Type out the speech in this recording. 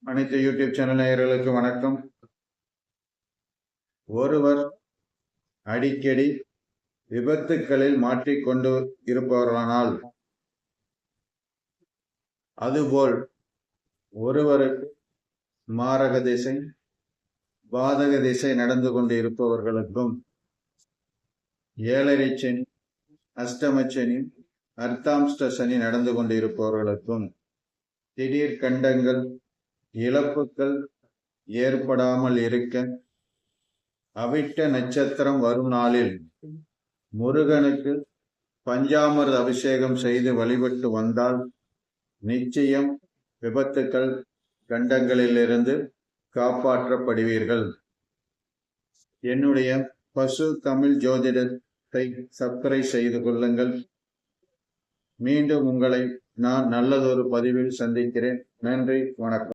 அனைத்து YouTube channel நேயர்களுக்கு வணக்கம். ஒருவர் அடிக்கடி விபத்துக்களில் மாட்டிக்கொண்டு இருப்பவர்களானால், அதுபோல் ஒருவருக்கு மாரக திசை, பாதக திசை நடந்து கொண்டு இருப்பவர்களுக்கும், ஏழரை சனி, அஷ்டம சனி, அர்த்தாம்ஷ்ட சனி நடந்து கொண்டு இருப்பவர்களுக்கும் திடீர் கண்டங்கள், இழப்புகள் ஏற்படாமல் இருக்க, அவிட்ட நட்சத்திரம் வரும் நாளில் முருகனுக்கு பஞ்சாமிர்த அபிஷேகம் செய்து வழிபட்டு வந்தால் நிச்சயம் விபத்துக்கள், கண்டங்களிலிருந்து காப்பாற்றப்படுவீர்கள். என்னுடைய பசு தமிழ் ஜோதிடத்தை சப்ஸ்கிரைப் செய்து கொள்ளுங்கள். மீண்டும் உங்களை நான் நல்லதொரு பதிவில் சந்திக்கிறேன். நன்றி, வணக்கம்.